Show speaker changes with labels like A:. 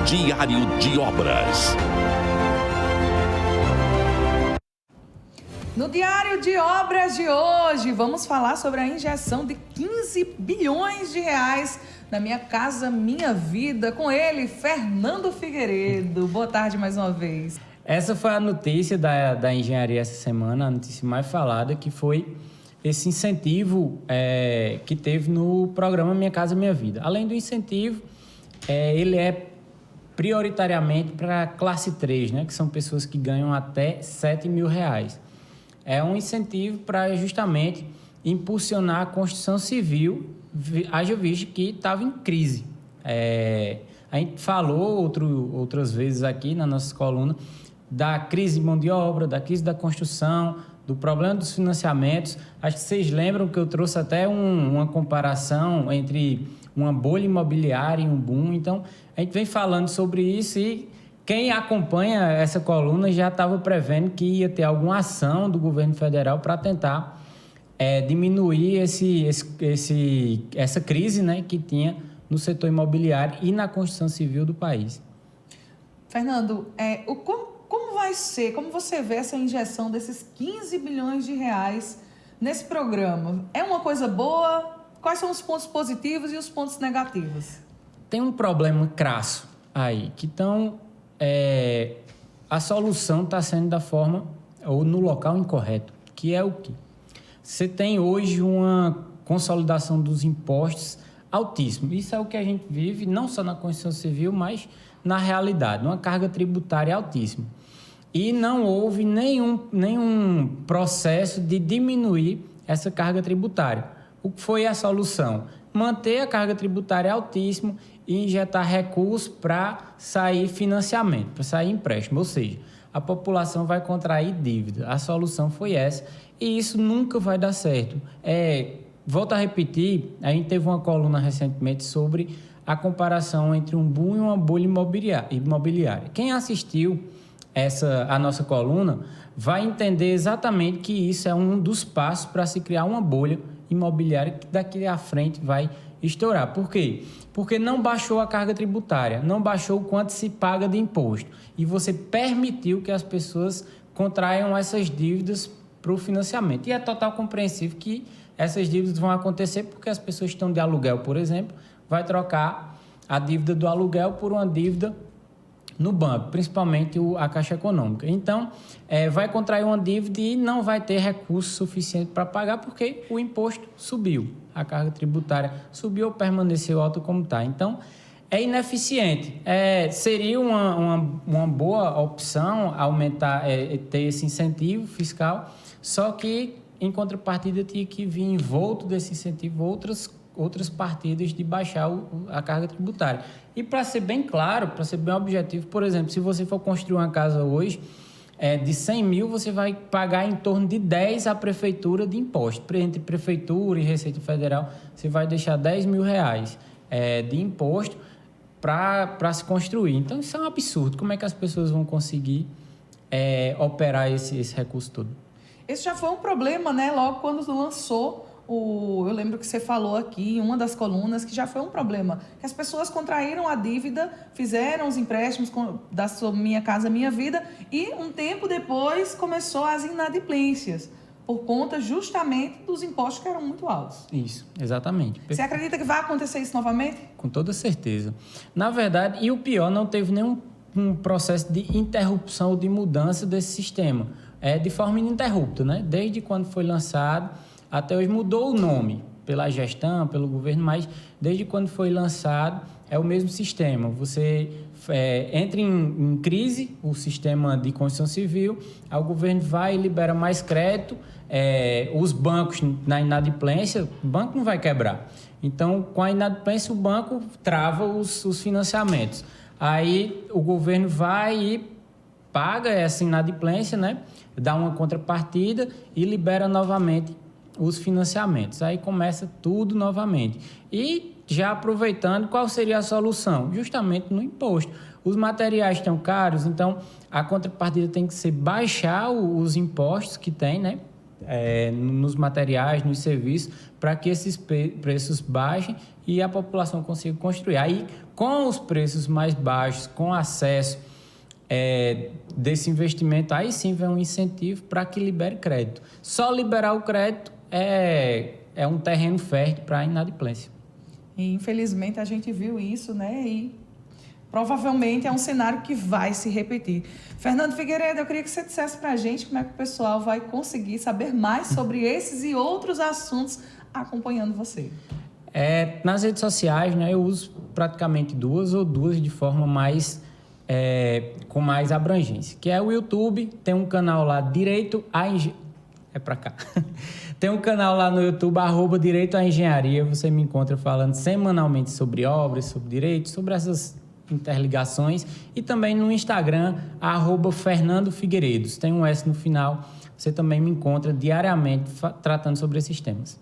A: Diário de Obras.
B: No Diário de Obras de hoje, vamos falar sobre a injeção de 15 bilhões de reais na Minha Casa Minha Vida, com ele, Fernando Figueiredo. Boa tarde mais uma vez.
C: Essa foi a notícia da engenharia essa semana, a notícia mais falada, que foi esse incentivo que teve no programa Minha Casa Minha Vida. Além do incentivo, ele é prioritariamente para classe 3, né, que são pessoas que ganham até R$7 mil. É um incentivo para justamente impulsionar a construção civil, haja visto que estava em crise. A gente falou outras vezes aqui na nossa coluna da crise de mão de obra, da crise da construção, do problema dos financiamentos. Acho que vocês lembram que eu trouxe até uma comparação entre uma bolha imobiliária e um boom. Então, a gente vem falando sobre isso e quem acompanha essa coluna já estava prevendo que ia ter alguma ação do governo federal para tentar diminuir essa crise, né, que tinha no setor imobiliário e na construção civil do país.
B: Fernando, como vai ser, como você vê essa injeção desses 15 bilhões de reais nesse programa? É uma coisa boa? Quais são os pontos positivos e os pontos negativos?
C: Tem um problema crasso aí, que a solução está sendo da forma ou no local incorreto, que é o quê? Você tem hoje uma consolidação dos impostos altíssima. Isso é o que a gente vive, não só na construção civil, mas na realidade, uma carga tributária altíssima. E não houve nenhum processo de diminuir essa carga tributária. O que foi a solução? Manter a carga tributária altíssima e injetar recursos para sair financiamento, para sair empréstimo. Ou seja, a população vai contrair dívida. A solução foi essa e isso nunca vai dar certo. Volto a repetir, a gente teve uma coluna recentemente sobre a comparação entre um boom e uma bolha imobiliária. Quem assistiu a nossa coluna vai entender exatamente que isso é um dos passos para se criar uma bolha imobiliária que daqui à frente vai estourar. Por quê? Porque não baixou a carga tributária, não baixou o quanto se paga de imposto e você permitiu que as pessoas contraiam essas dívidas para o financiamento. E é total compreensível que essas dívidas vão acontecer porque as pessoas que estão de aluguel, por exemplo, vai trocar a dívida do aluguel por uma dívida no banco, principalmente a Caixa Econômica. Então, vai contrair uma dívida e não vai ter recurso suficiente para pagar porque o imposto subiu, a carga tributária subiu ou permaneceu alta como está. Então, é ineficiente. Seria uma boa opção aumentar, ter esse incentivo fiscal, só que, em contrapartida, tinha que vir envolto desse incentivo outras partidas de baixar a carga tributária. E para ser bem claro, para ser bem objetivo, por exemplo, se você for construir uma casa hoje, de 100 mil, você vai pagar em torno de 10 à prefeitura de imposto. Entre prefeitura e Receita Federal, você vai deixar R$10 mil de imposto para se construir. Então, isso é um absurdo. Como é que as pessoas vão conseguir operar esse recurso todo?
B: Esse já foi um problema, né? Logo quando lançou eu lembro que você falou aqui em uma das colunas que já foi um problema, que as pessoas contraíram a dívida, fizeram os empréstimos da Minha Casa Minha Vida e um tempo depois começou as inadimplências, por conta justamente dos impostos que eram muito altos.
C: Isso, exatamente.
B: Você acredita que vai acontecer isso novamente?
C: Com toda certeza. Na verdade, e o pior, não teve nenhum processo de interrupção ou de mudança desse sistema. De forma ininterrupta, né? Desde quando foi lançado até hoje, mudou o nome pela gestão, pelo governo, mas desde quando foi lançado é o mesmo sistema. Você entra em crise, o sistema de construção civil, aí o governo vai e libera mais crédito, os bancos na inadimplência, o banco não vai quebrar. Então, com a inadimplência, o banco trava os financiamentos. Aí o governo vai e paga essa inadimplência, né? Dá uma contrapartida e libera novamente os financiamentos. Aí começa tudo novamente. E já aproveitando, qual seria a solução? Justamente no imposto. Os materiais estão caros, então a contrapartida tem que ser baixar os impostos que tem, né? nos materiais, nos serviços, para que esses preços baixem e a população consiga construir. Aí, com os preços mais baixos, com acesso desse investimento, aí sim vem um incentivo para que libere crédito. Só liberar o crédito é um terreno fértil para a inadimplência.
B: E, infelizmente, a gente viu isso, né? E provavelmente é um cenário que vai se repetir. Fernando Figueiredo, eu queria que você dissesse para a gente como é que o pessoal vai conseguir saber mais sobre esses e outros assuntos acompanhando você.
C: Nas redes sociais, né, eu uso praticamente duas de forma com mais abrangência, que é o YouTube. Tem um canal lá, Direito à Engenharia. É para cá. Tem um canal lá no YouTube, @Direito à Engenharia. Você me encontra falando semanalmente sobre obras, sobre direito, sobre essas interligações. E também no Instagram, @Fernando Figueiredos. Tem um S no final. Você também me encontra diariamente tratando sobre esses temas.